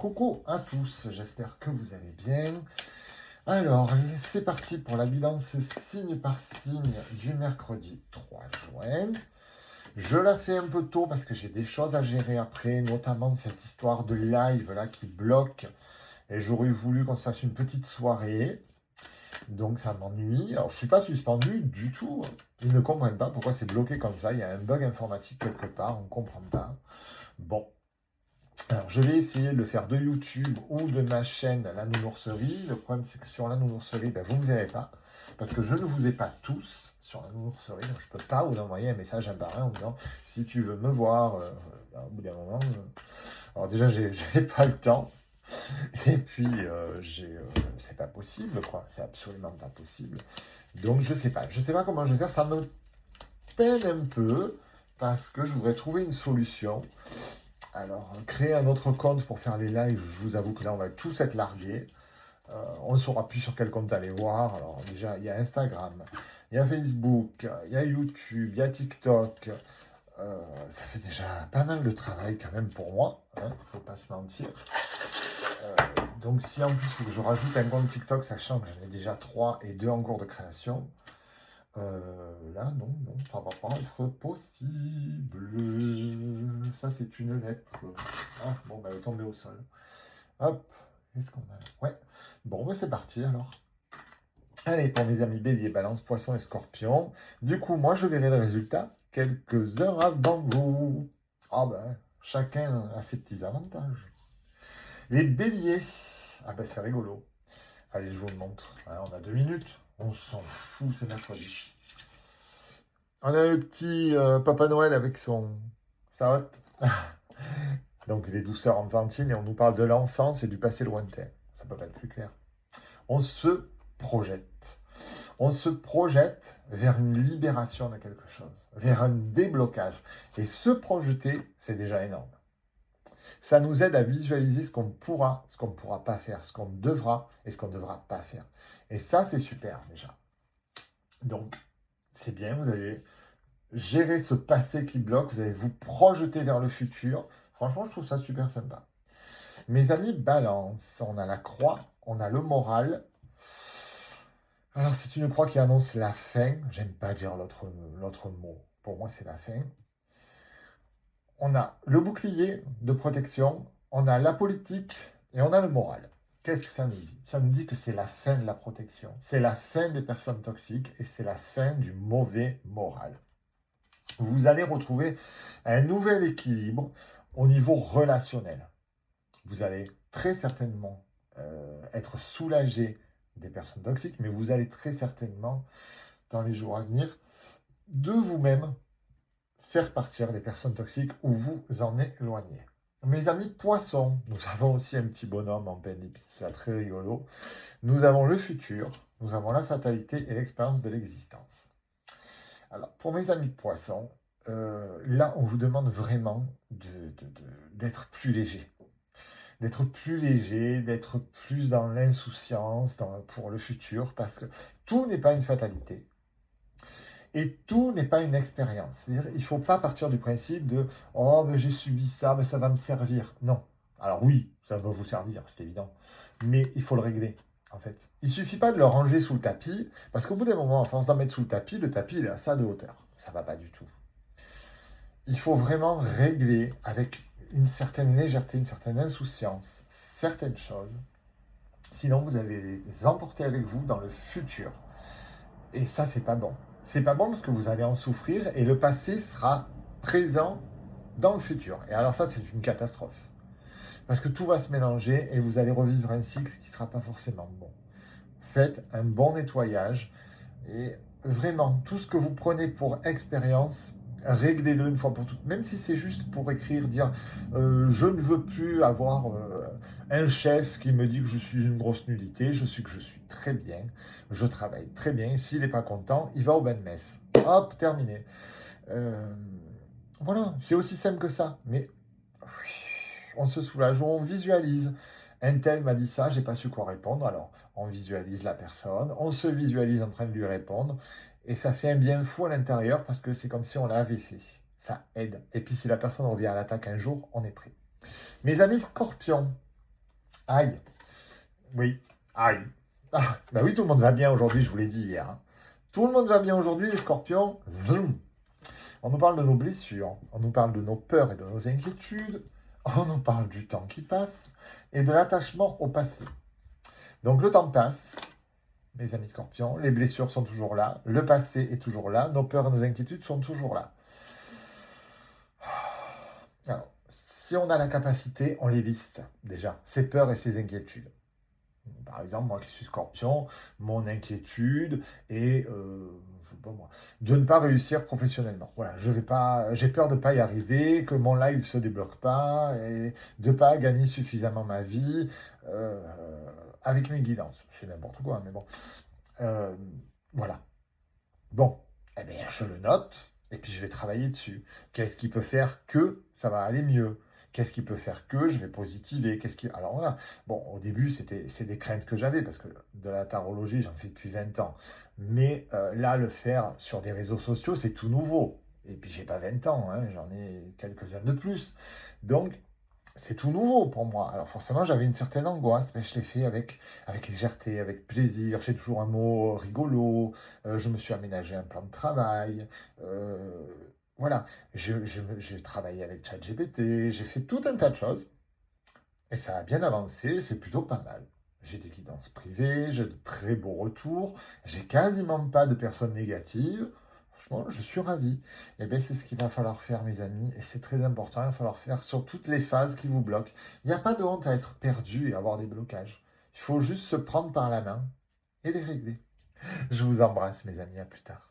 Coucou à tous, j'espère que vous allez bien. Alors, c'est parti pour la guidance signe par signe du mercredi 3 juin. Je la fais un peu tôt parce que j'ai des choses à gérer après, notamment cette histoire de live là qui bloque. Et j'aurais voulu qu'on se fasse une petite soirée. Donc ça m'ennuie. Alors je suis pas suspendu du tout. Ils ne comprennent pas pourquoi c'est bloqué comme ça. Il y a un bug informatique quelque part, on ne comprend pas. Bon, alors, je vais essayer de le faire de YouTube ou de ma chaîne La Nounourserie. Le problème, c'est que sur La Nounourserie, vous ne me verrez pas. Parce que je ne vous ai pas tous sur La Nounourserie. Donc, je ne peux pas vous envoyer un message à part en disant si tu veux me voir, au bout d'un moment. Alors, déjà, j'ai pas le temps. Et puis, c'est pas possible, quoi. C'est absolument pas possible. Donc, je sais pas. Je sais pas comment je vais faire. Ça me peine un peu parce que je voudrais trouver une solution. Alors, créer un autre compte pour faire les lives, je vous avoue que là, on va tous être largués. On ne saura plus sur quel compte aller voir. Alors, déjà, il y a Instagram, il y a Facebook, il y a YouTube, il y a TikTok. Ça fait déjà pas mal de travail quand même pour moi, hein, faut pas se mentir. Donc, si en plus, il faut que je rajoute un compte TikTok, sachant que j'en ai déjà 3 et 2 en cours de création, là, non, ça va pas être possible. Ça, c'est une lettre. Ah, bon, elle est tombée au sol. Hop, est-ce qu'on a... Ouais. Bon, c'est parti, alors. Allez, pour mes amis Bélier, Balance, Poisson et Scorpion. Du coup, moi, je verrai le résultat quelques heures avant vous. Ah ben, chacun a ses petits avantages. Les Béliers. Ah ben, c'est rigolo. Allez, je vous le montre. Ah, on a 2 minutes. On s'en fout, c'est mercredi. On a le petit Papa Noël avec sa hotte. Donc les douceurs enfantines, et on nous parle de l'enfance et du passé lointain. Ça peut pas être plus clair. On se projette. On se projette vers une libération de quelque chose, vers un déblocage. Et se projeter, c'est déjà énorme. Ça nous aide à visualiser ce qu'on pourra, ce qu'on ne pourra pas faire, ce qu'on devra et ce qu'on ne devra pas faire. Et ça, c'est super déjà. Donc, c'est bien, vous allez gérer ce passé qui bloque, vous allez vous projeter vers le futur. Franchement, je trouve ça super sympa. Mes amis, balance, on a la croix, on a le moral. Alors, c'est une croix qui annonce la fin. J'aime pas dire l'autre mot. Pour moi, c'est la fin. On a le bouclier de protection, on a la politique et on a le moral. Qu'est-ce que ça nous dit? Ça nous dit que c'est la fin de la protection, c'est la fin des personnes toxiques et c'est la fin du mauvais moral. Vous allez retrouver un nouvel équilibre au niveau relationnel. Vous allez très certainement être soulagé des personnes toxiques, mais vous allez très certainement, dans les jours à venir, de vous-même faire partir les personnes toxiques ou vous en éloigner. Mes amis poissons, nous avons aussi un petit bonhomme en peine d'épices, c'est très rigolo. Nous avons le futur, nous avons la fatalité et l'expérience de l'existence. Alors, pour mes amis poissons, là, on vous demande vraiment d'être plus léger. D'être plus léger, d'être plus dans l'insouciance pour le futur, parce que tout n'est pas une fatalité. Et tout n'est pas une expérience. C'est-à-dire, il ne faut pas partir du principe de «Oh, mais j'ai subi ça, mais ça va me servir». Non. Alors oui, ça va vous servir, c'est évident. Mais il faut le régler, en fait. Il ne suffit pas de le ranger sous le tapis, parce qu'au bout d'un moment, à force d'en mettre sous le tapis il est à ça de hauteur. Ça ne va pas du tout. Il faut vraiment régler avec une certaine légèreté, une certaine insouciance, certaines choses. Sinon, vous allez les emporter avec vous dans le futur. Et ça, c'est pas bon. C'est pas bon parce que vous allez en souffrir et le passé sera présent dans le futur. Et alors ça, c'est une catastrophe. Parce que tout va se mélanger et vous allez revivre un cycle qui ne sera pas forcément bon. Faites un bon nettoyage et vraiment, tout ce que vous prenez pour expérience, réglez-le une fois pour toutes. Même si c'est juste pour écrire, dire je ne veux plus avoir un chef qui me dit que je suis une grosse nullité, je suis très bien, je travaille très bien. S'il n'est pas content, il va au bain de messe. Hop, terminé. Voilà, c'est aussi simple que ça. Mais on se soulage, on visualise. Un tel m'a dit ça, j'ai pas su quoi répondre. Alors, on visualise la personne, on se visualise en train de lui répondre, et ça fait un bien fou à l'intérieur parce que c'est comme si on l'avait fait. Ça aide. Et puis, si la personne revient à l'attaque un jour, on est prêt. Mes amis scorpions, Aïe. Oui. Aïe. Ah, bah oui, tout le monde va bien aujourd'hui, je vous l'ai dit hier. Hein. Tout le monde va bien aujourd'hui, les scorpions. Vroom. On nous parle de nos blessures, on nous parle de nos peurs et de nos inquiétudes, on nous parle du temps qui passe et de l'attachement au passé. Donc le temps passe, mes amis scorpions, les blessures sont toujours là, le passé est toujours là, nos peurs et nos inquiétudes sont toujours là. Alors, si on a la capacité, on les liste déjà, ces peurs et ces inquiétudes. Par exemple, moi qui suis scorpion, mon inquiétude est je sais pas moi, de ne pas réussir professionnellement. Voilà, je vais pas, j'ai peur de ne pas y arriver, que mon live ne se débloque pas, et de ne pas gagner suffisamment ma vie euh, avec mes guidances. C'est n'importe quoi, mais bon. Euh, voilà. Bon, eh bien, je le note et puis je vais travailler dessus. Qu'est-ce qui peut faire que ça va aller mieux? Qu'est-ce qui peut faire que je vais positiver? Alors voilà. Bon, au début, c'est des craintes que j'avais parce que de la tarologie, j'en fais depuis 20 ans. Mais là, le faire sur des réseaux sociaux, c'est tout nouveau. Et puis, j'ai pas 20 ans, hein, j'en ai quelques-uns de plus. Donc, c'est tout nouveau pour moi. Alors forcément, j'avais une certaine angoisse, mais je l'ai fait avec légèreté, avec plaisir. J'ai toujours un mot rigolo. Je me suis aménagé un plan de travail. euh, voilà, j'ai travaillé avec ChatGPT. J'ai fait tout un tas de choses. Et ça a bien avancé. C'est plutôt pas mal. J'ai des guidances privées. J'ai de très beaux retours. J'ai quasiment pas de personnes négatives. Franchement, je suis ravi. Et bien, c'est ce qu'il va falloir faire, mes amis. Et c'est très important. Il va falloir faire sur toutes les phases qui vous bloquent. Il n'y a pas de honte à être perdu et avoir des blocages. Il faut juste se prendre par la main et les régler. Je vous embrasse, mes amis. À plus tard.